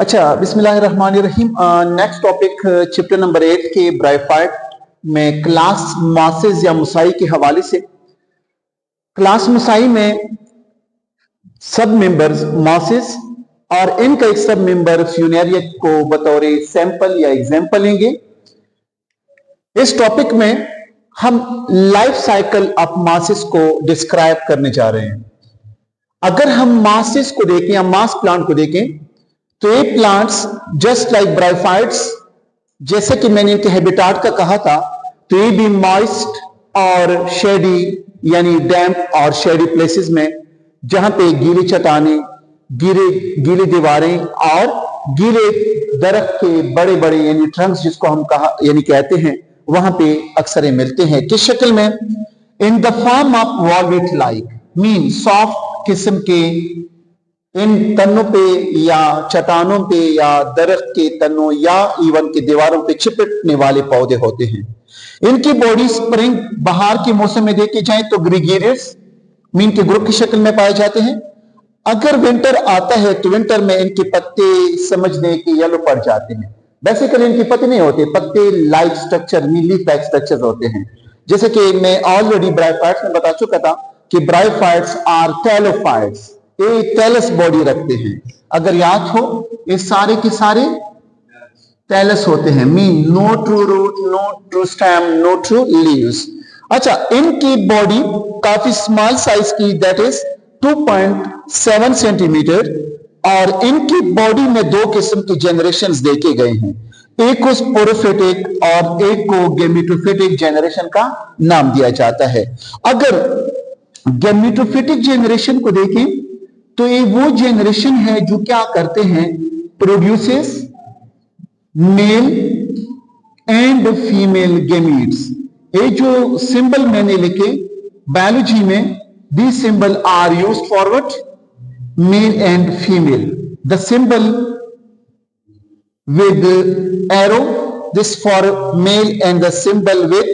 अच्छा, बिस्मिल्लाहिर्रहमानिर्रहीम। Next topic chapter number 8 के ब्राइफाइट में क्लास मासेस या मुसाई के हवाले से। क्लास मुसाई में सब मेंबर्स मासेस और इनका एक सब मेंबर फ्यूनेरिया को बतौर सैंपल या एग्जाम्पल लेंगे। इस टॉपिक में हम लाइफ साइकिल ऑफ मासेस को डिस्क्राइब करने जा रहे हैं। अगर हम मासेस को देखें या मास प्लांट को देखें तो ये प्लांट्स जस्ट लाइक ब्राइफाइट्स, जैसे कि मैंने इनके हैबिटाट का कहा था, तो ये भी मॉइस्ट और शेडी यानी डैम्प और शेडी प्लेसेस में, जहां पे गीली चट्टानें, गीली दीवारें और गीले दरख्त के बड़े बड़े यानी ट्रंक्स जिसको हम कहा यानी कहते हैं, वहां पे अक्सर ये मिलते हैं। किस शक्ल में? In the form of velvet like, mean soft किस्म के इन तनों पे या चट्टानों पे या दरख्त के तनों या इवन के दीवारों पे चिपटने वाले पौधे होते हैं। इनकी बॉडी स्प्रिंग बाहर के मौसम में देखे जाए तो ग्रीगेरियस मीन के ग्रुप की शक्ल में पाए जाते हैं। अगर विंटर आता है तो विंटर में इनके पत्ते समझ लें कि येलो पड़ जाते हैं। बेसिकली इनके पत्ते नहीं होते, पत्ते like structure mean leaf like structure होते हैं। जैसे कि मैं ऑलरेडी ब्राइफाइट्स में बता चुका था कि ब्राइफाइट्स आर टेलोफाइट्स, ये टेलस बॉडी रखते हैं। अगर याद हो, ये सारे के सारे टेलस होते हैं, mean no true root, no true stem, no true leaves. अच्छा, इनकी बॉडी काफी स्मॉल साइज की, दैट इज 2.7 सेंटीमीटर, और इनकी बॉडी में दो किस्म की जनरेशंस देखे गए हैं। एक को स्पोरोफिटिक और एक को गेमेटोफिटिक जनरेशन का नाम दिया जाता है। अगर गेमेटोफिटिक जनरेशन को देखें तो ये वो जनरेशन है जो क्या करते हैं, produces male and female gametes. ये जो सिंबल मैंने लिखे बायोलॉजी में, these symbol are used for what? Male and female. The symbol with arrow, this for male, and the symbol with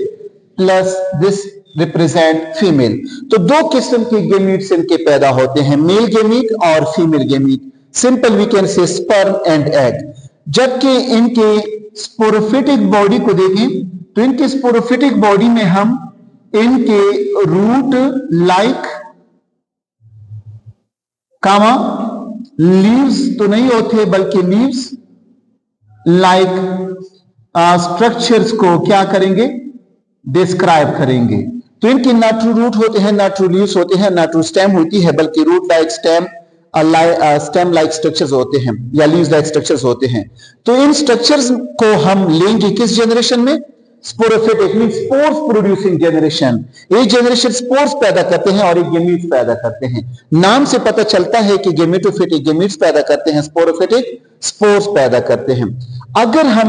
plus this represent female. तो दो किस्म के gametes इनके पैदा होते हैं, मेल गेमीट और female gamete. Simple we can say sperm and egg. जबकि इनके स्पोरोफिटिक बॉडी को देखें तो इनके स्पोरोफिटिक बॉडी में हम इनके रूट लाइक कामा लीव्स तो नहीं होते, बल्कि लीव्स लाइक स्ट्रक्चर्स को क्या करेंगे, डिस्क्राइब करेंगे। तो इनके ना ट्रू रूट होते हैं, ना ट्रू लीव्स होते हैं, ना ट्रू स्टेम होती है, बल्कि root like stem like structures होते हैं या लीव्स लाइक स्ट्रक्चर्स होते हैं। तो इन स्ट्रक्चर्स को हम लेंगे किस जनरेशन में? Sporophytic mean spores producing generation. ये जनरेशन स्पोर्स पैदा करते हैं और ये गेमीट्स पैदा करते हैं। नाम से पता चलता है कि गेमेटोफिटिक गेमीट्स पैदा करते हैं, स्पोरोफिटिक स्पोर्स पैदा करते हैं। अगर हम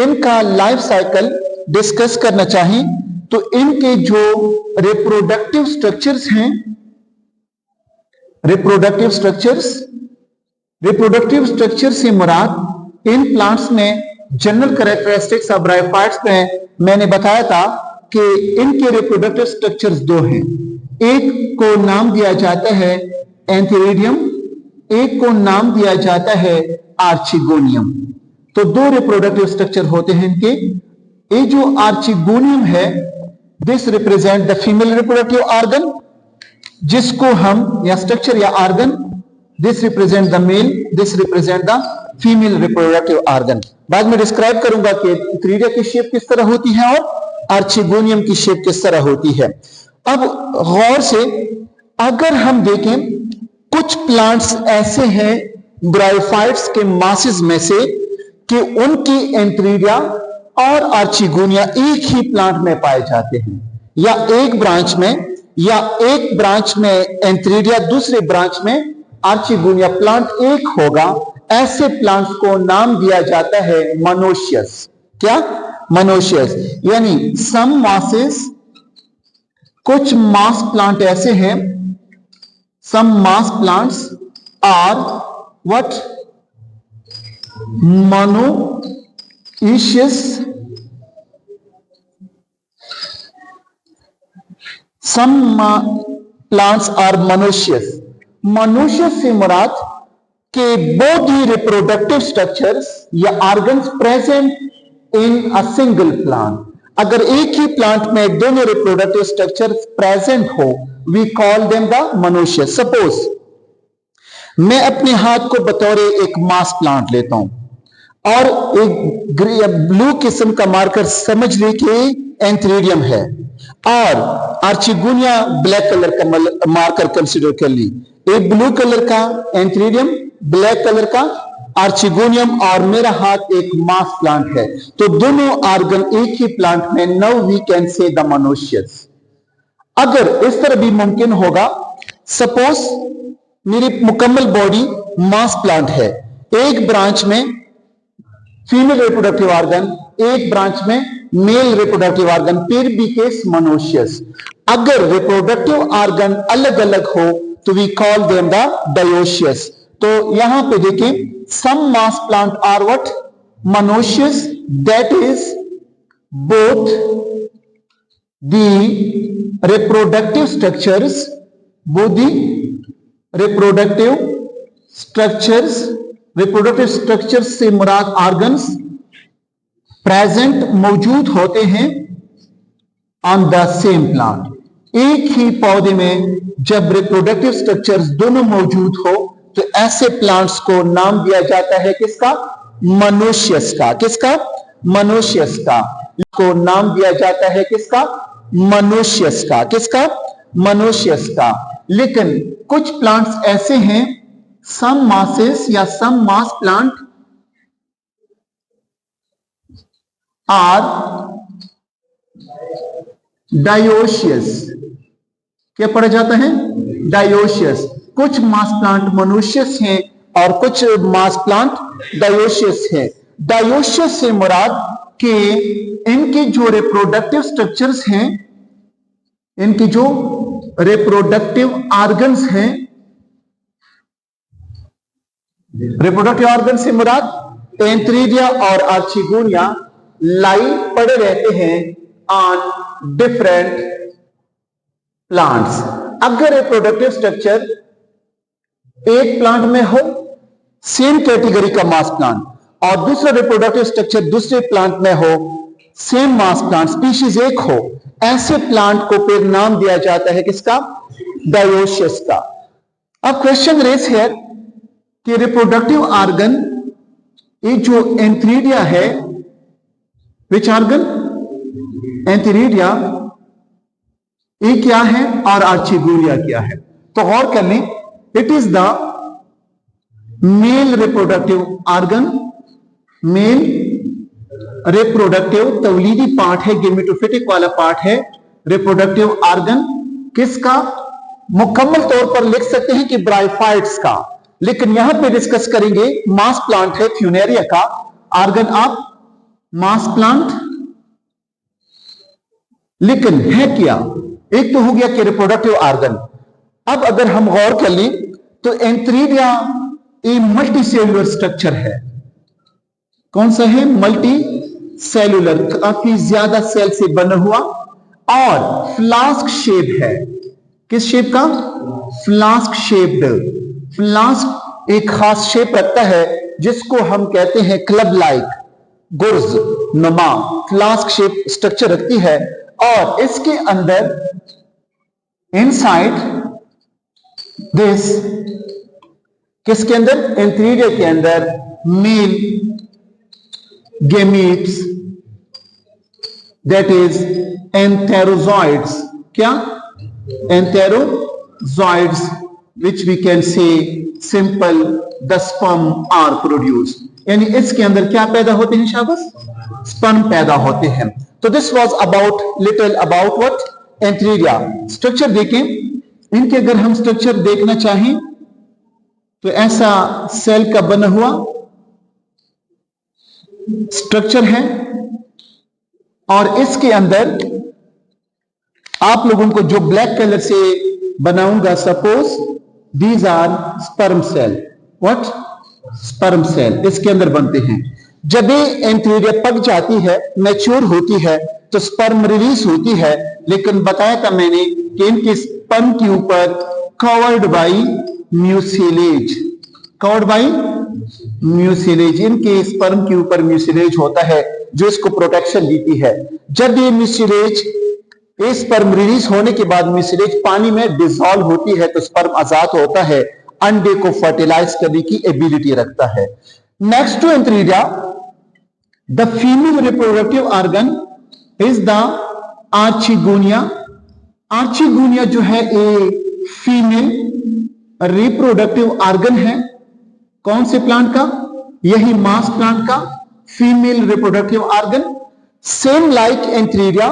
इनका लाइफ साइकिल डिस्कस करना चाहें तो इनके जो रिप्रोडक्टिव स्ट्रक्चर्स हैं, रिप्रोडक्टिव स्ट्रक्चर से मुराद इन प्लांट्स में जनरल कैरेक्टरिस्टिक्स ऑफ ब्राइफाइट्स में मैंने बताया था कि इनके रिप्रोडक्टिव स्ट्रक्चर्स दो हैं। एक को नाम दिया जाता है एंथेरिडियम, एक को नाम दिया जाता है आर्चिगोनियम। तो दो रिप्रोडक्टिव स्ट्रक्चर होते हैं इनके। ये जो आर्चिगोनियम है, this represent the female reproductive organ, जिसको हम या स्ट्रक्चर या organ, this represent the male, this represent the female reproductive organ. बाद में डिस्क्राइब करूंगा कि एंथेरिडिया की शेप किस तरह होती है और आर्चिगोनियम की शेप किस तरह होती है। अब गौर से अगर हम देखें, कुछ प्लांट्स ऐसे हैं ब्राइफाइट्स के मासेस में से कि उनकी एंथेरिडिया और आर्चिगोनिया एक ही प्लांट में पाए जाते हैं, या एक ब्रांच में एंथेरिडिया, दूसरे ब्रांच में आर्चिगोनिया। प्लांट एक होगा, ऐसे प्लांट्स को नाम दिया जाता है मोनोशियस। क्या? मोनोशियस। यानी सम मासेस, कुछ मास प्लांट ऐसे हैं, some moss plants are what? Monoecious. Some plants are monoecious. Monoecious से मुराद कि both the reproductive structures या organs present in a single plant, अगर एक ही प्लांट में दोनों रिप्रोडक्टिव स्ट्रक्चर प्रेजेंट हो, we call them the monoecious. Suppose मैं अपने हाथ को बतौर एक मास प्लांट लेता हूं और एक ब्लू किस्म का मार्कर समझ ले कि एंथ्रीडियम है, और आर्चिगोनिया ब्लैक कलर का मार्कर कंसीडर कर ली। एक ब्लू कलर का एंथ्रीडियम, ब्लैक कलर का आर्चिगोनियम, और मेरा हाथ एक मास प्लांट है, तो दोनों ऑर्गन एक ही प्लांट में, now we can say the monoecious. अगर इस तरह भी मुमकिन होगा, सपोज मेरी मुकम्मल बॉडी मास प्लांट है, एक ब्रांच में फीमेल रिप्रोडक्टिव ऑर्गन, एक ब्रांच में मेल रिप्रोडक्टिव ऑर्गन, फिर भी केस मोनोशियस। अगर रिप्रोडक्टिव ऑर्गन अलग अलग हो तो we call them the dioecious. तो यहां पे देखें, some mass plant are what? Monoecious, that is both the reproductive structures, reproductive structures से मुराद organs present मौजूद होते हैं on the same plant। एक ही पौधे में जब रिप्रोडक्टिव स्ट्रक्चर्स दोनों मौजूद हो तो ऐसे प्लांट्स को नाम दिया जाता है किसका? मोनोशियस का। किसका? मोनोशियस का। को नाम दिया जाता है किसका? मोनोशियस का। किसका? मोनोशियस का। लेकिन कुछ प्लांट्स ऐसे हैं, सम मासेस या सम मास प्लांट आर डायोशियस। क्या पढ़ा जाता है? डायोशियस। कुछ मास प्लांट मोनोशियस हैं और कुछ मास प्लांट डायोशियस हैं। डायोशियस से मुराद कि इनके जो रिप्रोडक्टिव स्ट्रक्चर्स हैं, इनकी जो रिप्रोडक्टिव ऑर्गन्स हैं, रिप्रोडक्टिव ऑर्गन से मुराद एंथ्रीडिया और आर्चिगोनिया लाई पड़े रहते हैं ऑन डिफरेंट प्लांट्स। अगर रिप्रोडक्टिव स्ट्रक्चर एक प्लांट में हो, सेम कैटेगरी का मास प्लांट, और दूसरा रिप्रोडक्टिव स्ट्रक्चर दूसरे प्लांट में हो, सेम मास प्लांट, स्पीशीज एक हो, ऐसे प्लांट को फिर नाम दिया जाता है किसका? डायोशियस का। अब क्वेश्चन रेस है कि रिप्रोडक्टिव ऑर्गन, ये जो एंथ्रीडिया है, विच ऑर्गन? एंथ्रीडिया, ये क्या है और आर्चिगोनिया क्या है? तो गौर कर लें, it is the male reproductive organ, male reproductive तवलीदी पार्ट है, गेमेटोफिटिक वाला पार्ट है रिप्रोडक्टिव ऑर्गन। किसका? मुकम्मल तौर पर लिख सकते हैं कि ब्रायोफाइट्स का, लेकिन यहां पे डिस्कस करेंगे मास प्लांट है फ्यूनेरिया का ऑर्गन ऑफ मास प्लांट। लेकिन है क्या? एक तो हो गया कि रिप्रोडक्टिव ऑर्गन। अब अगर हम गौर कर लें तो एंथ्रीडिया एक मल्टी सेल्यूलर स्ट्रक्चर है। कौन सा है? मल्टी सेल्यूलर, काफी ज्यादा सेल से बना हुआ, और फ्लास्क शेप है। किस शेप का? Flask shaped. फ्लास्क एक खास शेप रखता है जिसको हम कहते हैं क्लब लाइक, गुर्ज नुमा फ्लास्क शेप स्ट्रक्चर रखती है, और इसके अंदर इनसाइड दिस, किसके अंदर? एंथ्रीडिया के अंदर male gametes, that is antherozoids. क्या? Antherozoids, which we can say simple the sperm are produce. यानी इसके अंदर क्या पैदा होते हैं? शाबाश, स्पर्म पैदा होते हैं। तो this was about little about what? Antheridia. Structure देखें, इनके अगर हम स्ट्रक्चर देखना चाहें तो ऐसा सेल का बना हुआ स्ट्रक्चर है, और इसके अंदर आप लोगों को जो ब्लैक कलर से बनाऊंगा, suppose these are sperm cell. What? Sperm cell इसके अंदर बनते हैं। जब ये एंथ्रीडिया पक जाती है, मैच्योर होती है, तो स्पर्म रिलीज होती है। लेकिन बताया था मैंने कि इनके स्पर्म के ऊपर covered by mucilage, covered by mucilage. इनके स्पर्म के ऊपर म्यूसिलेज होता है जो इसको प्रोटेक्शन देती है। जब ये म्यूसिलेज स्पर्म रिलीज होने के बाद म्यूसिलेज पानी में डिसॉल्व होती है तो स्पर्म आजाद होता है, अंडे को फर्टिलाइज करने की एबिलिटी रखता है। Next to antheridia, the female reproductive organ is the archegonia. Archegonia जो है ए फीमेल रिप्रोडक्टिव ऑर्गन है। कौन से प्लांट का? यही मास प्लांट का female reproductive organ. Same like antheridia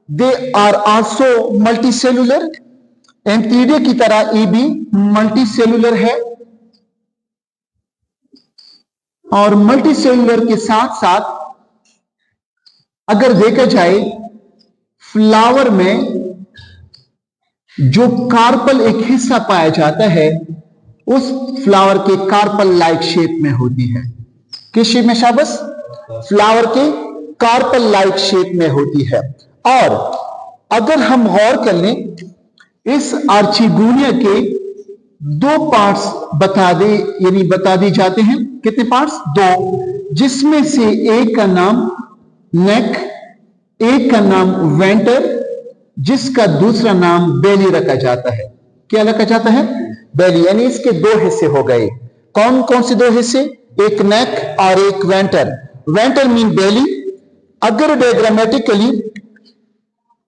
they are also multicellular. Antheridia की तरह ये भी मल्टीसेलुलर है और मल्टीसेलुलर के साथ साथ अगर देखा जाए फ्लावर में जो कार्पल एक हिस्सा पाया जाता है उस फ्लावर के कार्पल लाइक शेप में होती है। किस शेप में शाबस? फ्लावर के कार्पल लाइक शेप में होती है। और अगर हम गौर कर लें इस आर्चिगोनिया के दो पार्ट्स बता दी जाते हैं। कितने पार्ट्स? दो, जिसमें से एक का नाम नेक, एक का नाम वेंटर, जिसका दूसरा नाम बेली रखा जाता है। क्या रखा जाता है? बेली। यानी इसके दो हिस्से हो गए। कौन कौन से दो हिस्से? एक नेक और एक वेंटर। वेंटर मीन बेली। अगर डायग्रामेटिकली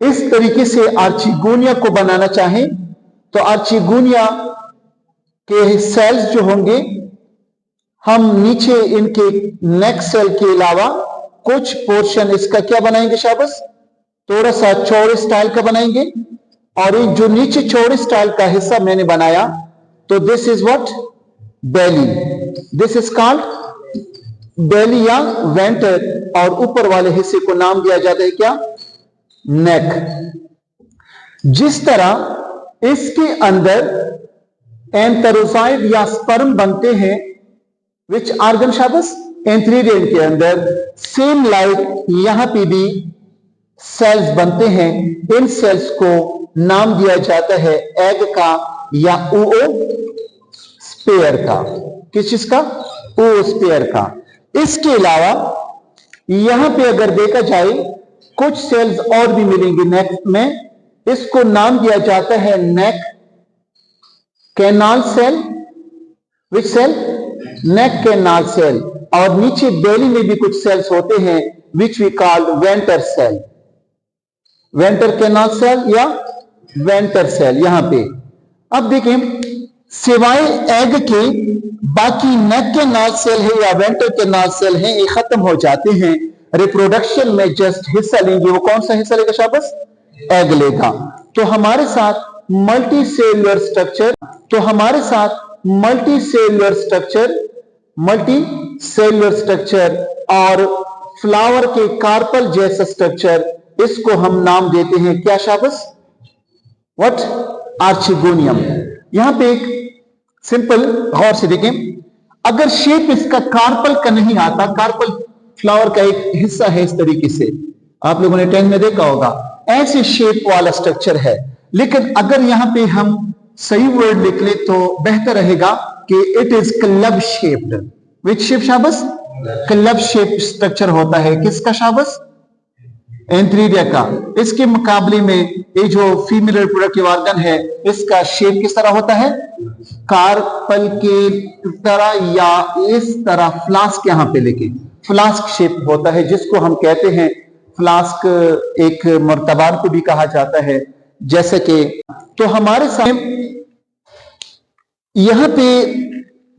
इस तरीके से आर्चिगोनिया को बनाना चाहें तो आर्चिगोनिया के सेल्स जो होंगे हम नीचे इनके नेक सेल के अलावा कुछ पोर्शन इसका क्या बनाएंगे शाबस? थोड़ा सा चौड़े स्टाइल का बनाएंगे। और ये जो नीचे चौड़े स्टाइल का हिस्सा मैंने बनाया तो this is what? Belly. This is called belly या वेंटर। और ऊपर वाले हिस्से को नाम दिया जाता है क्या? नेक। जिस तरह इसके अंदर एंथेरोजाइड या स्पर्म बनते हैं, विच ऑर्गन शाबस? एंथ्रीडिया के अंदर। सेम लाइक यहां पे भी सेल्स बनते हैं। इन सेल्स को नाम दिया जाता है एग का या ओओ स्पेयर का। किस चीज का? ओओ स्पेयर का। इसके अलावा यहां पे अगर देखा जाए कुछ सेल्स और भी मिलेंगे नेक में। इसको नाम दिया जाता है neck canal cell. Which cell? Neck canal cell. और नीचे बेली में भी कुछ सेल्स होते हैं which we called venter cell. Venter canal cell या वेंटर सेल यहां पे। अब देखें सिवाय एग के बाकी नेक कैनाल सेल है या वेंटर कैनाल सेल है ये खत्म हो जाते हैं। रिप्रोडक्शन में जस्ट हिस्सा लेंगे। वो कौन सा हिस्सा लेगा शाबस? एग लेगा। तो हमारे साथ मल्टी सेलुलर स्ट्रक्चर और फ्लावर के कार्पल जैसा स्ट्रक्चर, इसको हम नाम देते हैं क्या शाबस? व्हाट? आर्चिगोनियम। यहां पे एक सिंपल गौर से देखें, अगर शेप इसका कार्पल का नहीं आता, कार्पल फ्लावर का एक हिस्सा है इस तरीके से, आप लोगों ने 10 में देखा होगा, ऐसे शेप वाला स्ट्रक्चर है। लेकिन अगर यहां पे हम सही वर्ड लिख ले तो बेहतर रहेगा कि it is club shaped. Which shape शाबस? क्लब शेप स्ट्रक्चर होता है। किसका शाबस? एंथ्रीडिया का। इसके मुकाबले में ये जो फीमेल रिप्रोडक्टिव ऑर्गन है इसका शेप किस तरह होता है? कार्पल के तरह या इस तरह फ्लास्क, यहां पे लेके फ्लास्क शेप होता है, जिसको हम कहते हैं फ्लास्क। एक मर्तबान को भी कहा जाता है। जैसे कि तो हमारे सामने यहां पे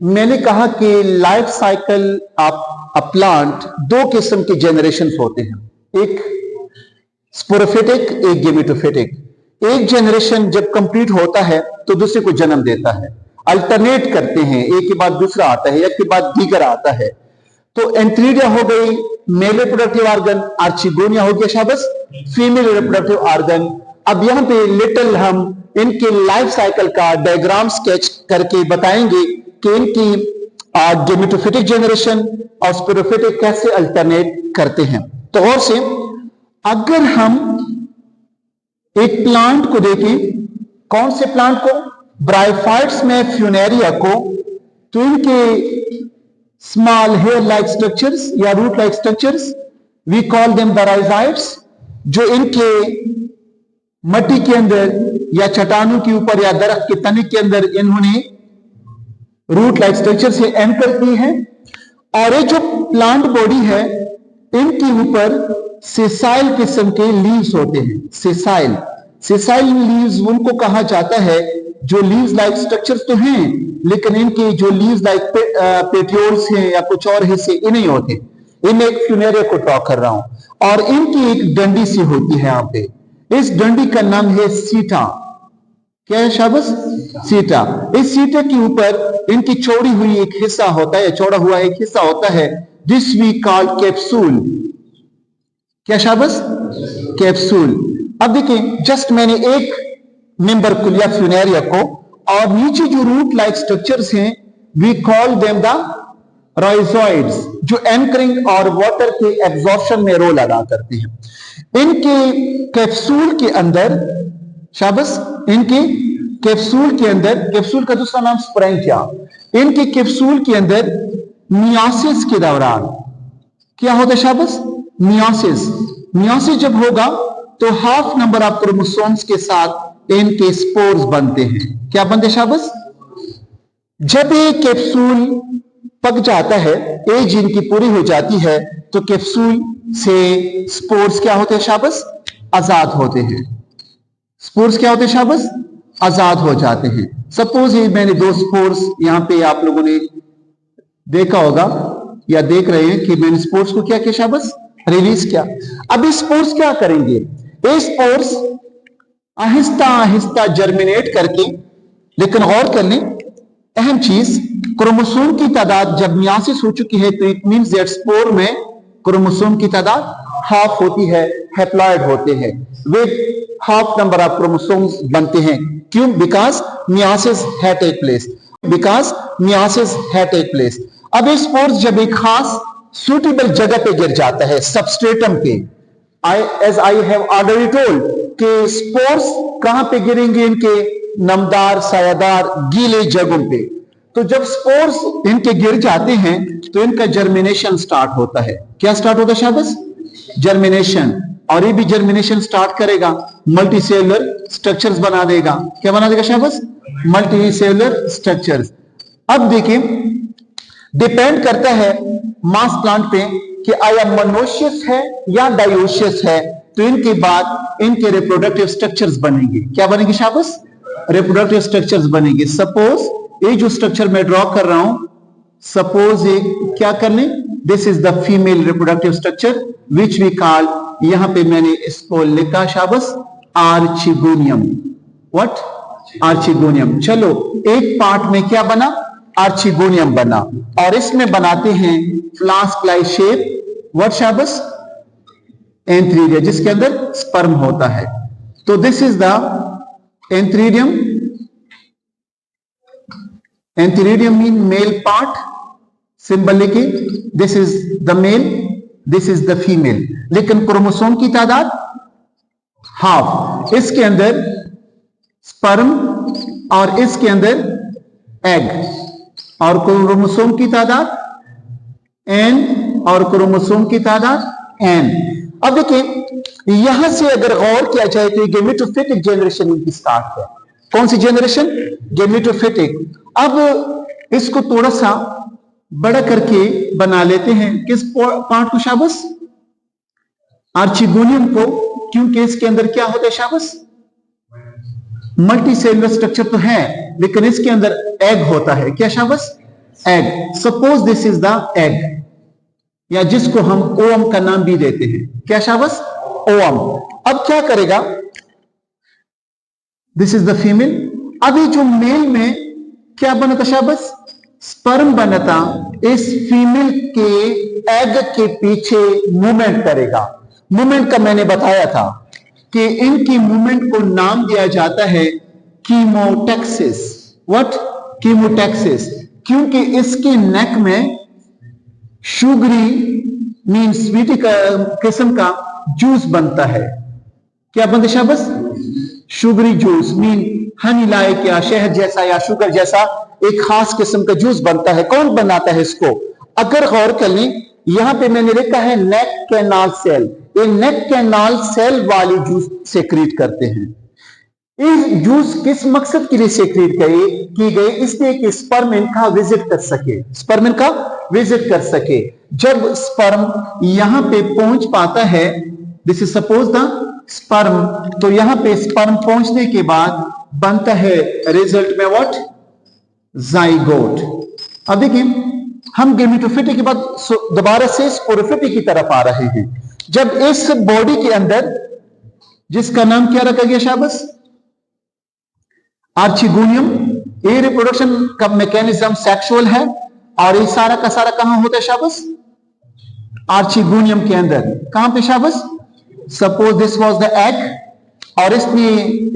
मैंने कहा कि लाइफ साइकिल ऑफ प्लांट दो किस्म के जनरेशन होते हैं, एक स्पोरोफिटिक, एक गेमेटोफिटिक। एक जनरेशन जब कंप्लीट होता है तो दूसरे को जन्म देता है, अल्टरनेट करते हैं, एक के बाद दूसरा आता है, एक के बाद दीगर आता है। तो एंथ्रीडिया हो गई मेल रिप्रोडक्टिव ऑर्गन, आर्चिगोनिया हो गया शाबस फीमेल रिप्रोडक्टिव ऑर्गन। अब यहां पे लिटिल हम इनके लाइफ साइकिल का डायग्राम स्केच करके बताएंगे कि इनकी गेमेटोफिटिक जनरेशन और स्पोरोफिटिक कैसे अल्टरनेट करते हैं। तो और से अगर हम एक प्लांट को देखें, कौन से प्लांट को? ब्रायोफाइट्स में फ्यूनेरिया को, तो इनके स्मॉल हेयर लाइक स्ट्रक्चर्स या root like structures we call them the rhizoids, जो इनके मट्टी के अंदर या चट्टानों के ऊपर या दरख्त के तने के अंदर इन्होंने रूट लाइक स्ट्रक्चर से एंकर की है। और ये जो प्लांट बॉडी है इनके ऊपर सेसाइल किस्म के लीव्स होते हैं। सेसाइल लीव्स उनको कहा जाता है जो लीव्स लाइक स्ट्रक्चर्स तो हैं, लेकिन इनके जो लीव्स लाइक पेटियोल्स हैं या कुछ और हिस्से ये नहीं होते। इनमें एक फ्यूनेरिया को ड्रॉ कर रहा हूं और इनकी एक डंडी सी होती है यहां पे। इस डंडी का नाम है सीटा। क्या है शाबाश? सीटा। इस सीटे के ऊपर इनकी चौड़ी हुई एक हिस्सा होता है, चौड़ा हुआ एक हिस्सा होता है, दिस वी कॉल कैप्सूल। क्या शाबाश? कैप्सूल। अब देखिए, जस्ट मैंने एक मेंबर को लिया फ्यूनेरिया को, और नीचे जो रूट लाइक स्ट्रक्चर्स हैं we call them the rhizoids, जो एंकरिंग और वाटर के एब्जॉर्प्शन में रोल अदा करते हैं। इनके कैप्सूल के अंदर, शाबाश, इनके कैप्सूल के अंदर, कैप्सूल का दूसरा नाम स्पोरेंकिया, इनके कैप्सूल के अंदर मियोसिस के दौरान क्या होता है शाबाश? मियोसिस जब होगा तो हाफ नंबर ऑफ क्रोमोसोम्स के साथ इनके स्पोर्स बनते हैं। क्या बनते शाबाश? जब ये कैप्सूल पक जाता है, एज इनकी पूरी हो जाती है, तो कैप्सूल से स्पोर्स क्या होते हैं शाबाश? आजाद होते हैं। स्पोर्स क्या होते हैं शाबाश? आजाद हो जाते हैं। सपोज ये मैंने दो स्पोर्स यहां पे आप लोगों ने देखा होगा या देख रहे हैं कि मैंने स्पोर्स को क्या किया शाबाश? रिलीज किया। अब ये स्पोर्स क्या करेंगे? ये स्पोर्स आहिस्ता आहिस्ता जर्मिनेट करके, लेकिन गौर कर लें अहम चीज, क्रोमोसोम की तादाद जब मियासिस हो चुकी है तो इट मींस दैट स्पोर में क्रोमोसोम की तादाद हाफ होती है, हैप्लॉइड होते हैं, with half number of chromosomes बनते हैं। क्यों? Because meiosis had take place, because meiosis had take place. अब ये स्पोर्स जब एक खास सुटेबल जगह पे गिर जाता है, सबस्ट्रेटम पे, as I have already told कि स्पोर्स कहां पे गिरेंगे? इनके नमदार, सायादार, गीले जगहों पे। तो जब स्पोर्स इनके गिर जाते हैं तो इनका जर्मिनेशन स्टार्ट होता है। क्या स्टार्ट होता है शाबाश? जर्मिनेशन। और ये भी जर्मिनेशन स्टार्ट करेगा, मल्टी सेलुलर स्ट्रक्चर्स बना देगा। क्या बना देगा शाबाश? Multi cellular structures. अब देखिए, डिपेंड करता है मास प्लांट पे कि आया मोनोशियस है या डायोशियस है, तो इनके बाद इनके रिप्रोडक्टिव स्ट्रक्चर्स बनेंगे। क्या बनेंगे शाबाश? रिप्रोडक्टिव स्ट्रक्चर्स बनेंगे। सपोज ये जो स्ट्रक्चर मैं ड्रॉ कर रहा हूं, सपोज ये क्या कर लें, this is the female reproductive structure which we call, यहां पे मैंने इसको लिखा शाबाश आर्चिगोनियम। व्हाट? आर्चिगोनियम। चलो, एक पार्ट में क्या बना? आर्चिगोनियम बना, और इसमें बनाते हैं फ्लास्क लाइक शेप। व्हाट शाबाश? एंथ्रीडिया, जिसके अंदर स्पर्म होता है। तो this is the antheridium. Antheridium mean male part, symbol लिखे, this is the male, this is the female. लेकिन क्रोमोसोम की तादाद हाफ, इसके अंदर स्पर्म और इसके अंदर एग, और क्रोमोसोम की तादाद एन और क्रोमोसोम की तादाद एन। अब देखिए, यहां से अगर गौर किया जाए तो गेमेटोफिटिक जनरेशन इनकी स्टार्ट है। कौन सी जनरेशन? गेमेटोफिटिक। अब इसको थोड़ा सा बड़ा करके बना लेते हैं। किस पार्ट को शाबाश? आर्चिगोनियम को, क्योंकि इसके अंदर क्या होता है शाबाश? मल्टी सेलुलर स्ट्रक्चर तो है, लेकिन इसके अंदर एग होता है। क्या शाबाश? Egg. Suppose this is the egg, या जिसको हम ओवम का नाम भी देते हैं। क्या शाबाश? ओवम। अब क्या करेगा? This is the female. अभी जो मेल में क्या बना था शाबाश? स्पर्म बना था। इस फीमेल के एग के पीछे मूवमेंट करेगा। मूवमेंट का मैंने बताया था कि इनकी मूवमेंट को नाम दिया जाता है कीमोटैक्सिस। व्हाट? कीमोटैक्सिस। क्योंकि इसके नेक में शुगरी मीन स्वीटी किस्म का जूस बनता है। क्या बनता है शाबाश? Sugary juice mean Honey like या शहद जैसा या शुगर जैसा एक खास किस्म का जूस बनता है। कौन बनाता है इसको? अगर गौर कर लें, यहां पे मैंने लिखा है नेक कैनाल सेल। ये नेक कैनाल सेल वाली जूस सेक्रेट करते हैं। इस जूस किस मकसद के लिए सेक्रेट की गई? इसलिए कि स्पर्म इनका विजिट कर सके, स्पर्म इनका विजिट कर सके। जब स्पर्म यहां पे पहुंच पाता है, this is suppose the sperm, तो यहां पे स्पर्म पहुंचने के बाद बनता है रिजल्ट में व्हाट? जाइगोट। अब देखिए, हम गेमेटोफिटी के बाद दोबारा से स्पोरोफिटी की तरफ आ रहे हैं। जब इस बॉडी के अंदर, जिसका नाम क्या रखा गया शाबस? आर्चिगोनियम। ये रिप्रोडक्शन का मैकेनिज्म सेक्सुअल है, और ये सारा का सारा कहां होता है शाबस? आर्चिगोनियम के अंदर। कहां पे शाबस? Suppose this was the egg, और इसने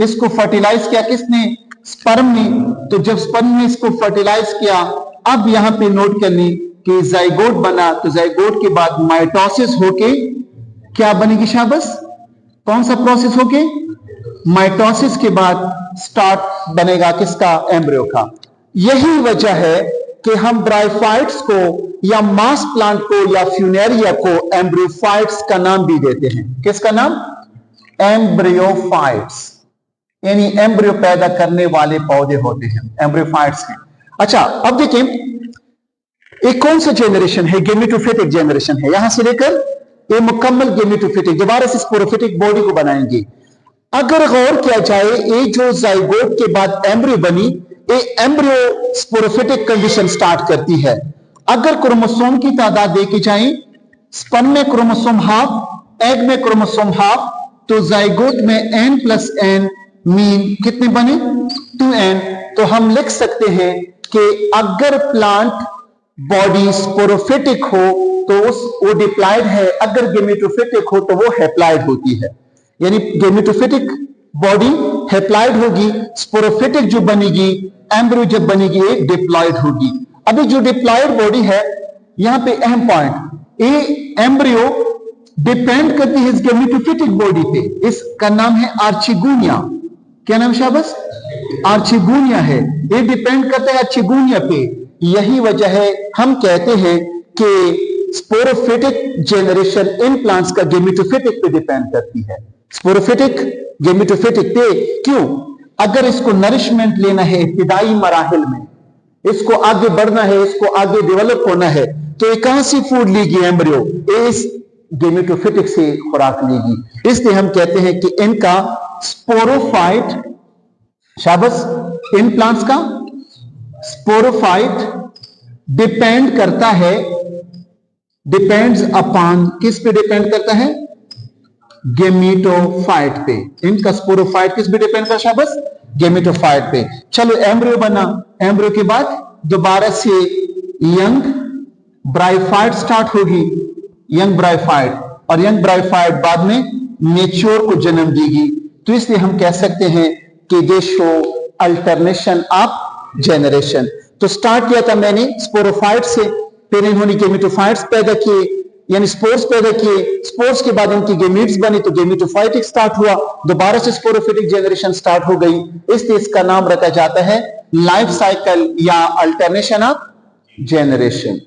इसको फर्टिलाइज किया किसने? स्पर्म ने। तो जब स्पर्म ने इसको फर्टिलाइज किया, अब यहां पे नोट करनी कि जाइगोट बना, तो जाइगोट के बाद माइटोसिस होके क्या बनेगी शाबस? कौन सा प्रोसेस होके? माइटोसिस के बाद स्टार्ट बनेगा किसका? एम्ब्रियो का। यही वजह है कि हम ब्रायोफाइट्स को या मास प्लांट को या फ्यूनेरिया को एम्ब्रियोफाइट्स का नाम भी देते हैं। किसका नाम? एम्ब्रियोफाइट्स, यानी एम्ब्रियो पैदा करने वाले पौधे होते हैं, एम्ब्रियोफाइट्स के। अच्छा, अब देखें, एक कौन सा जेनरेशन है? गेमेटोफिटिक जेनरेशन है। यहां से लेकर ये मुकम्मल गेमेटोफिटिक, दोबारा से स्पोरोफिटिक बॉडी को बनाएंगे। अगर गौर किया जाए, ये जो जाइगोट के बाद एम्ब्रियो बनी, ये एम्ब्रियो स्पोरोफिटिक कंडीशन स्टार्ट करती है। अगर क्रोमोसोम की तादाद देखी जाए, स्पर्म में क्रोमोसोम हाफ, एग में क्रोमोसोम हाफ, तो जाइगोट में n+n मीन कितने बने? 2n। तो हम लिख सकते हैं कि अगर प्लांट बॉडी स्पोरोफिटिक हो तो वो डिप्लॉयड है, अगर गेमेटोफिटिक हो तो वो हैप्लॉयड होती है। यानी गेमेटोफिटिक बॉडी हैप्लॉयड होगी, स्पोरोफिटिक जो बनेगी, एम्ब्रियो जब बनेगी, एक डिप्लॉयड होगी। अभी जो डिप्लॉयड बॉडी है, यहां पे अहम पॉइंट, ये एम्ब्रियो डिपेंड करती है इस गेमेटोफिटिक बॉडी पे। इसका नाम है आर्चिगोनिया। क्या नाम शाबस? आर्चिगोनिया है। ये डिपेंड करता है आर्चिगोनिया पे। यही वजह है हम कहते हैं कि स्पोरोफिटिक जेनरेशन इन प्लांट्स का गेमेटोफिटिक पे डिपेंड करती है। स्पोरोफिटिक गेमेटोफिटिक पे क्यों? अगर इसको नरिशमेंट लेना है इब्तिदाई मराहिल में, इसको आगे बढ़ना है, इसको आगे डेवलप होना है, तो ये कहां से फूड लेगी एम्ब्रियो? इस गेमेटोफिटिक से खुराक लेगी। इसलिए हम कहते हैं कि इनका स्पोरोफाइट, शाबस, इन प्लांट्स का स्पोरोफाइट डिपेंड करता है, डिपेंड्स अपॉन, किस पे डिपेंड करता है? गेमेटोफाइट पे। इनका स्पोरोफाइट किस पे डिपेंड करता है शाबस? गेमेटोफाइट पे। चलो, एम्ब्रियो बना, एम्ब्रियो के बाद दोबारा से यंग ब्रायोफाइट स्टार्ट होगी, यंग ब्रायोफाइट, और यंग ब्रायोफाइट बाद में मेच्योर को जन्म देगी। तो इसलिए हम कह सकते हैं कि दे शो अल्टरनेशन ऑफ जेनरेशन। तो स्टार्ट किया था मैंने स्पोरोफाइट से, फिर इन्होंने गेमेटोफाइट्स पैदा किए, यानी स्पोर्स पैदा किए, स्पोर्स के बाद इनकी गेमीट्स बनी, तो गेमेटोफाइटिक स्टार्ट हुआ, दोबारा से स्पोरोफिटिक जेनरेशन स्टार्ट हो गई। इसलिए इसका नाम रखा जाता है लाइफ साइकिल या अल्टरनेशन ऑफ जेनरेशन।